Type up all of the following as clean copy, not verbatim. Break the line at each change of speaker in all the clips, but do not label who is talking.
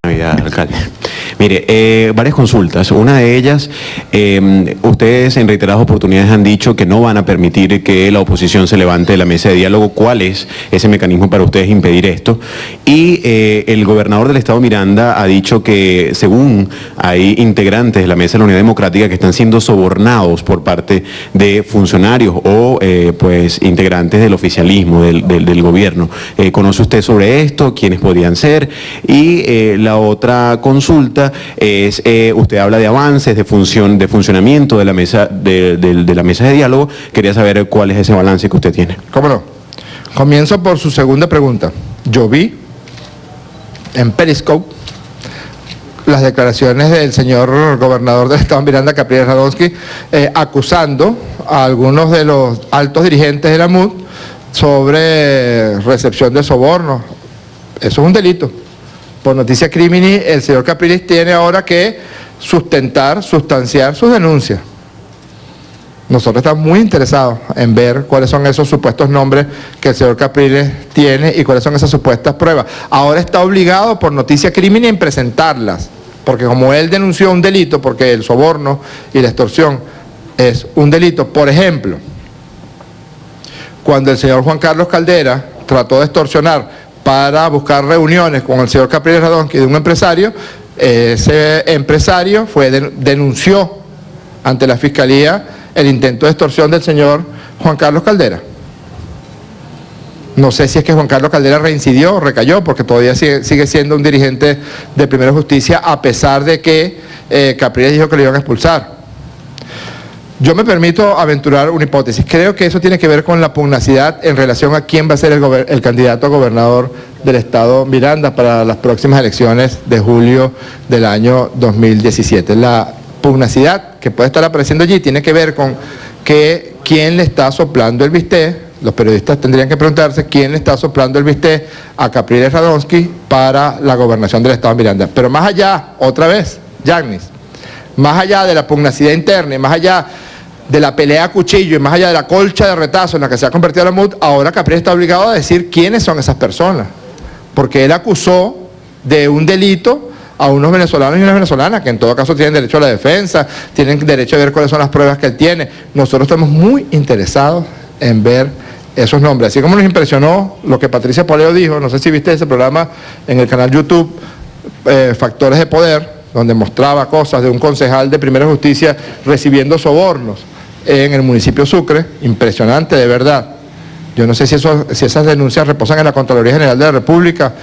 Navidad, alcalde. Mire, varias consultas. Una de ellas, ustedes en reiteradas oportunidades han dicho que no van a permitir que la oposición se levante de la mesa de diálogo. ¿Cuál es ese mecanismo para ustedes impedir esto? Y el gobernador del estado Miranda ha dicho que, según hay integrantes de la mesa de la Unidad Democrática que están siendo sobornados por parte de funcionarios o pues integrantes del oficialismo, del gobierno. ¿Conoce usted sobre esto? ¿Quiénes podrían ser? Y la otra consulta es, usted habla de avances, de funcionamiento de la mesa de la mesa de diálogo. Quería saber cuál es ese balance que usted tiene.
¿Cómo no? Comienzo por su segunda pregunta. Yo vi en Periscope las declaraciones del señor gobernador del estado Miranda, Capriles Radonsky, acusando a algunos de los altos dirigentes de la MUD sobre recepción de sobornos. Eso es un delito. Por noticia crimini, el señor Capriles tiene ahora que sustanciar sus denuncias. Nosotros estamos muy interesados en ver cuáles son esos supuestos nombres que el señor Capriles tiene y cuáles son esas supuestas pruebas. Ahora está obligado por noticia crimini en presentarlas, porque como él denunció un delito, porque el soborno y la extorsión es un delito. Por ejemplo, cuando el señor Juan Carlos Caldera trató de extorsionar para buscar reuniones con el señor Capriles Radonsky de un empresario, ese empresario denunció ante la Fiscalía el intento de extorsión del señor Juan Carlos Caldera. No sé si es que Juan Carlos Caldera reincidió o recayó, porque todavía sigue siendo un dirigente de Primera Justicia, a pesar de que Capriles dijo que lo iban a expulsar. Yo me permito aventurar una hipótesis. Creo que eso tiene que ver con la pugnacidad en relación a quién va a ser el candidato a gobernador del estado Miranda para las próximas elecciones de julio del año 2017. La pugnacidad que puede estar apareciendo allí tiene que ver con que quién le está soplando el bistec. Los periodistas tendrían que preguntarse quién le está soplando el bistec a Capriles Radonsky para la gobernación del estado Miranda. Pero más allá, otra vez, Yagnis, más allá de la pugnacidad interna y más allá de la pelea a cuchillo y más allá de la colcha de retazo en la que se ha convertido la MUD, ahora Capriles está obligado a decir quiénes son esas personas, porque él acusó de un delito a unos venezolanos y unas venezolanas, que en todo caso tienen derecho a la defensa, tienen derecho a ver cuáles son las pruebas que él tiene. Nosotros estamos muy interesados en ver esos nombres. Así como nos impresionó lo que Patricia Poleo dijo, no sé si viste ese programa en el canal YouTube, Factores de Poder, donde mostraba cosas de un concejal de Primera Justicia recibiendo sobornos en el municipio Sucre, impresionante de verdad. Yo no sé si esas denuncias reposan en la Contraloría General de la República,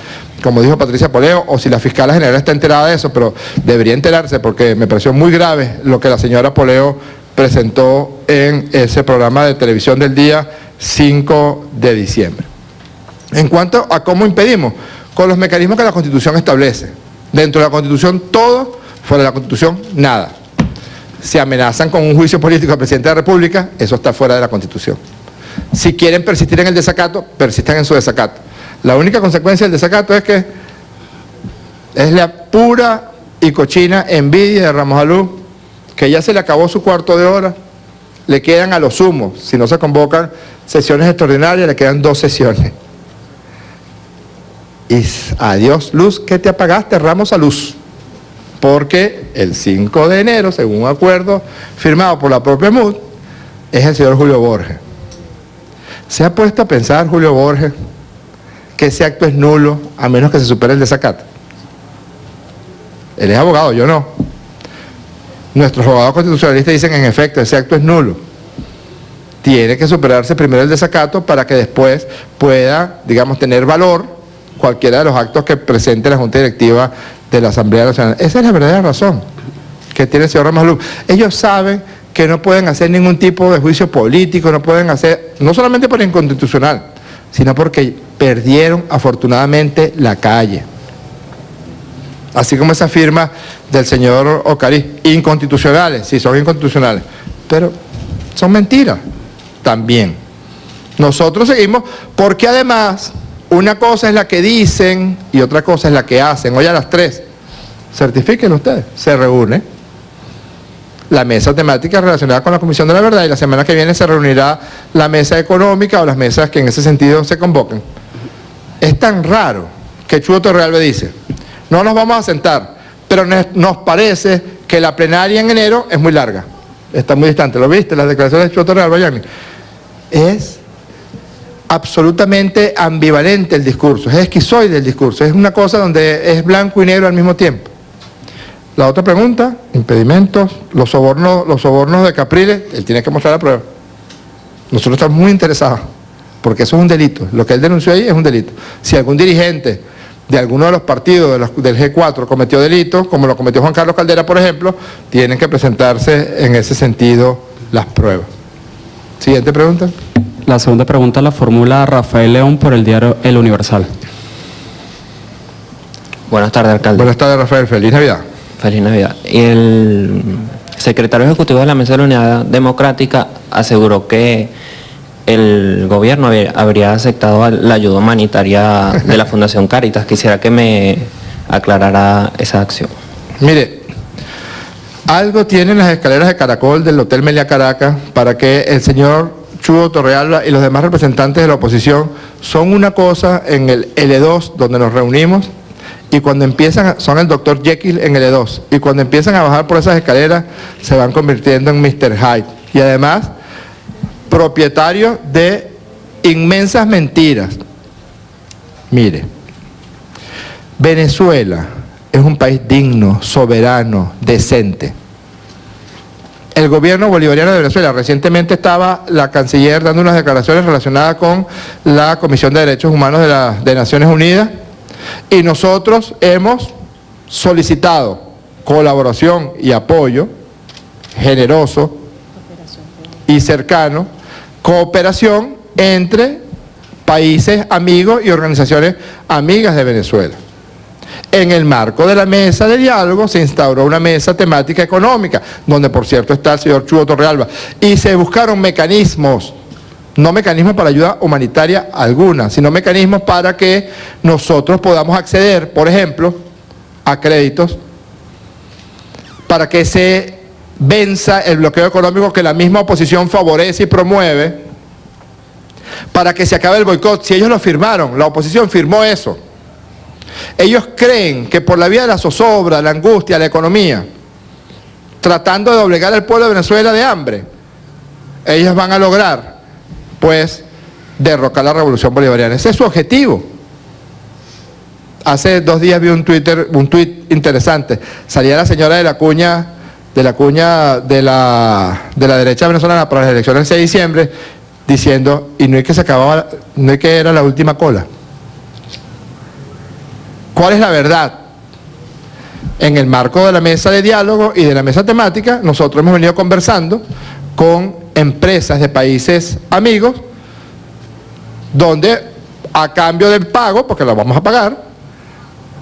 como dijo Patricia Poleo, o si la fiscal general está enterada de eso, pero debería enterarse porque me pareció muy grave lo que la señora Poleo presentó en ese programa de televisión del día 5 de diciembre. En cuanto a cómo impedimos, con los mecanismos que la Constitución establece. Dentro de la Constitución todo, fuera de la Constitución nada. Si amenazan con un juicio político al presidente de la República, eso está fuera de la Constitución. Si quieren persistir en el desacato, persistan en su desacato. La única consecuencia del desacato es que es la pura y cochina envidia de Ramos Alú, que ya se le acabó su cuarto de hora, le quedan a lo sumo, si no se convocan sesiones extraordinarias, le quedan 2 sesiones. Y adiós luz, que te apagaste, Ramos a luz. Porque el 5 de enero, según un acuerdo firmado por la propia MUD, es el señor Julio Borges. ¿Se ha puesto a pensar, Julio Borges, que ese acto es nulo a menos que se supere el desacato? Él es abogado, yo no. Nuestros abogados constitucionalistas dicen, en efecto, ese acto es nulo. Tiene que superarse primero el desacato para que después pueda, digamos, tener valor cualquiera de los actos que presente la Junta Directiva de la Asamblea Nacional. Esa es la verdadera razón que tiene el señor Ramos Alú. Ellos saben que no pueden hacer ningún tipo de juicio político, no pueden hacer, no solamente por inconstitucional, sino porque perdieron afortunadamente la calle. Así como esa firma del señor Ocariz, inconstitucionales, sí, son inconstitucionales, pero son mentiras también. Nosotros seguimos, porque además una cosa es la que dicen y otra cosa es la que hacen. Hoy a las 3, certifiquen ustedes, se reúne la mesa temática relacionada con la Comisión de la Verdad y la semana que viene se reunirá la mesa económica o las mesas que en ese sentido se convoquen. Es tan raro que Chudo Torrealba dice, no nos vamos a sentar, pero nos parece que la plenaria en enero es muy larga, está muy distante. ¿Lo viste? Las declaraciones de Chuo Torrealba, Yanni. Es absolutamente ambivalente el discurso, es esquizoide el discurso, es una cosa donde es blanco y negro al mismo tiempo. La otra pregunta, impedimentos, los sobornos de Capriles, él tiene que mostrar la prueba. Nosotros estamos muy interesados, porque eso es un delito, lo que él denunció ahí es un delito. Si algún dirigente de alguno de los partidos del G4 cometió delito, como lo cometió Juan Carlos Caldera, por ejemplo, tienen que presentarse en ese sentido las pruebas. Siguiente pregunta.
La segunda pregunta la formula Rafael León por el diario El Universal.
Buenas tardes, alcalde.
Buenas tardes, Rafael. Feliz Navidad.
Feliz Navidad. El secretario ejecutivo de la Mesa de la Unidad Democrática aseguró que el gobierno habría aceptado la ayuda humanitaria de la Fundación Cáritas. Quisiera que me aclarara esa acción.
Mire, algo tienen las escaleras de caracol del Hotel Meliá Caracas para que el señor Chuo Torrealba y los demás representantes de la oposición son una cosa en el L2 donde nos reunimos, y cuando empiezan, son el Dr. Jekyll en el L2, y cuando empiezan a bajar por esas escaleras se van convirtiendo en Mr. Hyde, y además propietarios de inmensas mentiras. Mire, Venezuela es un país digno, soberano, decente. El gobierno bolivariano de Venezuela, recientemente estaba la canciller dando unas declaraciones relacionadas con la Comisión de Derechos Humanos de Naciones Unidas, y nosotros hemos solicitado colaboración y apoyo generoso y cercano, cooperación entre países amigos y organizaciones amigas de Venezuela. En el marco de la mesa de diálogo se instauró una mesa temática económica, donde por cierto está el señor Chuo Torrealba, y se buscaron mecanismos, no mecanismos para ayuda humanitaria alguna, sino mecanismos para que nosotros podamos acceder, por ejemplo, a créditos, para que se venza el bloqueo económico que la misma oposición favorece y promueve, para que se acabe el boicot. Si ellos lo firmaron, la oposición firmó eso. Ellos creen que por la vía de la zozobra, la angustia, la economía, tratando de obligar al pueblo de Venezuela de hambre, ellos van a lograr, pues, derrocar la revolución bolivariana. Ese es su objetivo. Hace 2 días vi un tuit interesante. Salía la señora de la cuña de la derecha venezolana para las elecciones del 6 de diciembre, diciendo, y no es que se acababa, no es que era la última cola. ¿Cuál es la verdad? En el marco de la mesa de diálogo y de la mesa temática, nosotros hemos venido conversando con empresas de países amigos, donde a cambio del pago, porque lo vamos a pagar,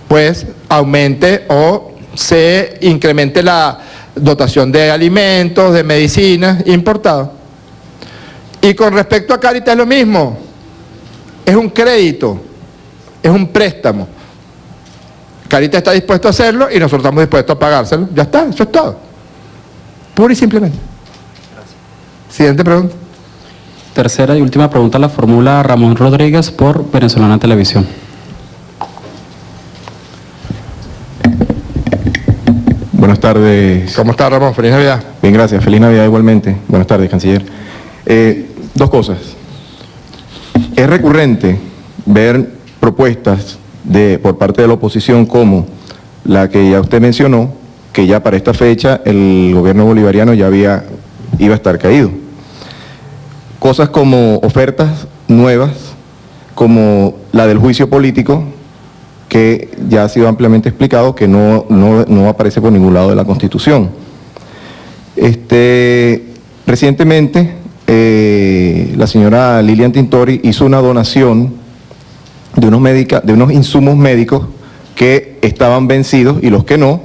pues aumente o se incremente la dotación de alimentos, de medicinas importados. Y con respecto a Cáritas es lo mismo, es un crédito, es un préstamo. Cáritas está dispuesto a hacerlo y nosotros estamos dispuestos a pagárselo. Ya está, eso es todo. Pura y simplemente. Gracias. Siguiente pregunta.
Tercera y última pregunta la formula Ramón Rodríguez por Venezolana Televisión.
Buenas tardes.
¿Cómo está, Ramón? Feliz Navidad.
Bien, gracias. Feliz Navidad igualmente. Buenas tardes, canciller. 2 cosas. Es recurrente ver propuestas por parte de la oposición como la que ya usted mencionó, que ya para esta fecha el gobierno bolivariano ya iba a estar caído. Cosas como ofertas nuevas, como la del juicio político, que ya ha sido ampliamente explicado que no aparece por ningún lado de la Constitución. Recientemente la señora Lilian Tintori hizo una donación de unos insumos médicos que estaban vencidos y los que no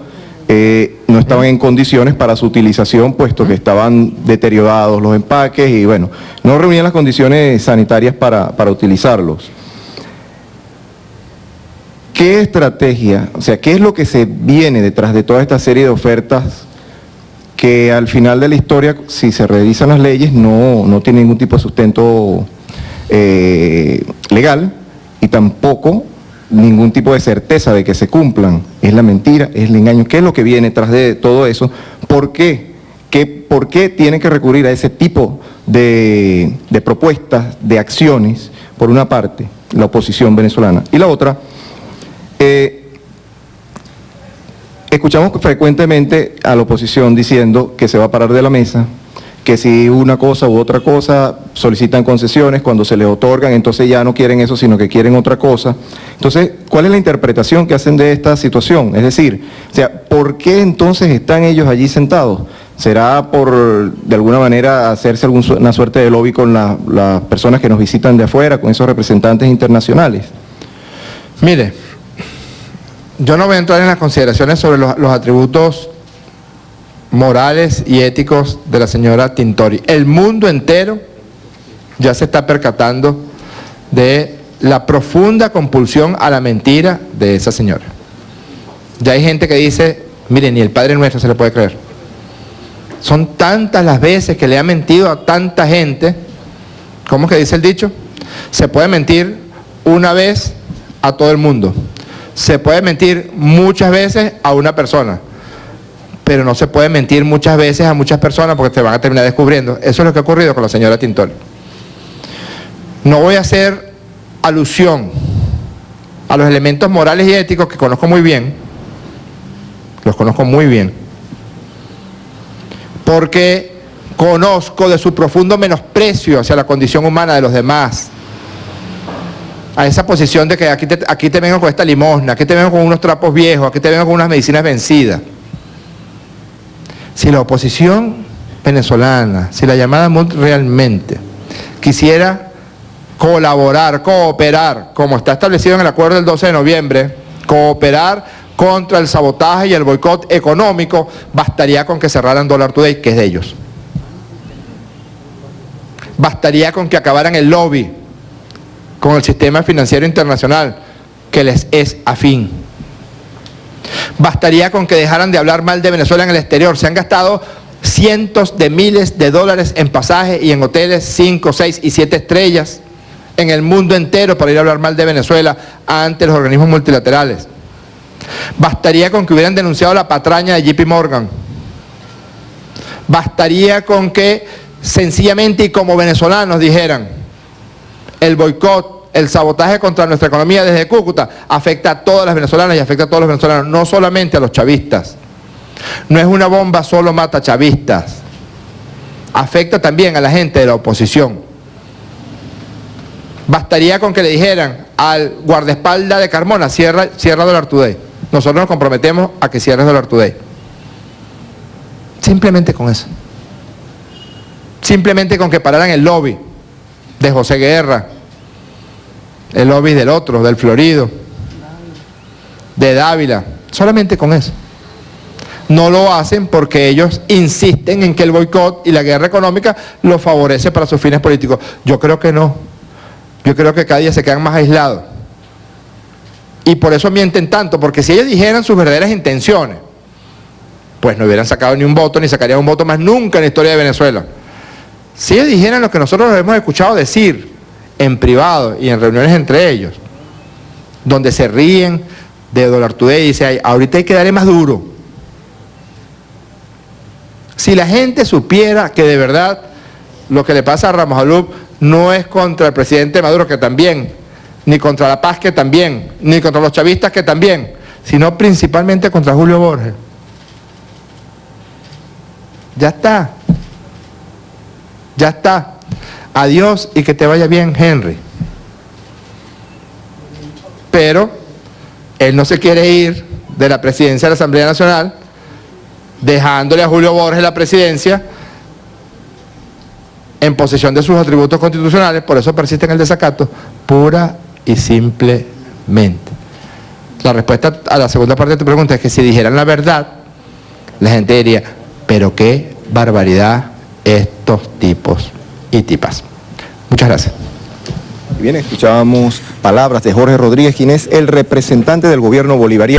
estaban en condiciones para su utilización, puesto que estaban deteriorados los empaques y bueno, no reunían las condiciones sanitarias para utilizarlos. ¿Qué estrategia, o sea, qué es lo que se viene detrás de toda esta serie de ofertas que al final de la historia, si se revisan las leyes, no tienen ningún tipo de sustento legal y tampoco ningún tipo de certeza de que se cumplan. Es la mentira, es el engaño. ¿Qué es lo que viene tras de todo eso? ¿Por qué? ¿Por qué tienen que recurrir a ese tipo de propuestas, de acciones, por una parte, la oposición venezolana? Y la otra, escuchamos frecuentemente a la oposición diciendo que se va a parar de la mesa, que si una cosa u otra cosa solicitan concesiones, cuando se les otorgan, entonces ya no quieren eso, sino que quieren otra cosa. Entonces, ¿cuál es la interpretación que hacen de esta situación? Es decir, o sea, ¿por qué entonces están ellos allí sentados? ¿Será por, de alguna manera, hacerse una suerte de lobby con las personas que nos visitan de afuera, con esos representantes internacionales?
Mire, yo no voy a entrar en las consideraciones sobre los atributos morales y éticos de la señora Tintori. El mundo entero ya se está percatando de la profunda compulsión a la mentira de esa señora. Ya hay gente que dice, miren, ni el Padre Nuestro se le puede creer. Son tantas las veces que le ha mentido a tanta gente. ¿Cómo es que dice el dicho? Se puede mentir una vez a todo el mundo. Se puede mentir muchas veces a una persona, pero no se puede mentir muchas veces a muchas personas porque te van a terminar descubriendo. Eso es lo que ha ocurrido con la señora Tintori. No voy a hacer alusión a los elementos morales y éticos que conozco muy bien, los conozco muy bien, porque conozco de su profundo menosprecio hacia la condición humana de los demás, a esa posición de que aquí te vengo con esta limosna, aquí te vengo con unos trapos viejos, aquí te vengo con unas medicinas vencidas. Si la oposición venezolana, si la llamada MUD realmente quisiera colaborar, cooperar, como está establecido en el acuerdo del 12 de noviembre, cooperar contra el sabotaje y el boicot económico, bastaría con que cerraran Dollar Today, que es de ellos. Bastaría con que acabaran el lobby con el sistema financiero internacional, que les es afín. Bastaría con que dejaran de hablar mal de Venezuela en el exterior. Se han gastado cientos de miles de dólares en pasajes y en hoteles 5, 6 y 7 estrellas en el mundo entero para ir a hablar mal de Venezuela ante los organismos multilaterales. Bastaría con que hubieran denunciado la patraña de JP Morgan. Bastaría con que sencillamente y como venezolanos dijeran: el boicot, el sabotaje contra nuestra economía desde Cúcuta afecta a todas las venezolanas y afecta a todos los venezolanos, no solamente a los chavistas. No es una bomba, solo mata chavistas. Afecta también a la gente de la oposición. Bastaría con que le dijeran al guardaespaldas de Carmona: cierra Dollar Today. Nosotros nos comprometemos a que cierres Dollar Today. Simplemente con eso. Simplemente con que pararan el lobby de José Guerra, el lobby del otro, del Florido, de Dávila, solamente con eso. No lo hacen porque ellos insisten en que el boicot y la guerra económica los favorece para sus fines políticos. Yo creo que no. Yo creo que cada día se quedan más aislados. Y por eso mienten tanto, porque si ellos dijeran sus verdaderas intenciones, pues no hubieran sacado ni un voto, ni sacarían un voto más nunca en la historia de Venezuela. Si ellos dijeran lo que nosotros hemos escuchado decir en privado y en reuniones entre ellos, donde se ríen de Dollar Today y dicen: ahorita hay que darle más duro. Si la gente supiera que de verdad lo que le pasa a Ramos Alub no es contra el presidente Maduro, que también, ni contra La Paz, que también, ni contra los chavistas, que también, sino principalmente contra Julio Borges. Ya está. Ya está. Adiós y que te vaya bien, Henry. Pero él no se quiere ir de la presidencia de la Asamblea Nacional, dejándole a Julio Borges la presidencia en posesión de sus atributos constitucionales. Por eso persiste en el desacato, pura y simplemente. La respuesta a la segunda parte de tu pregunta es que si dijeran la verdad, la gente diría: pero qué barbaridad estos tipos y tipas. Muchas gracias.
Bien, escuchábamos palabras de Jorge Rodríguez, quien es el representante del gobierno bolivariano.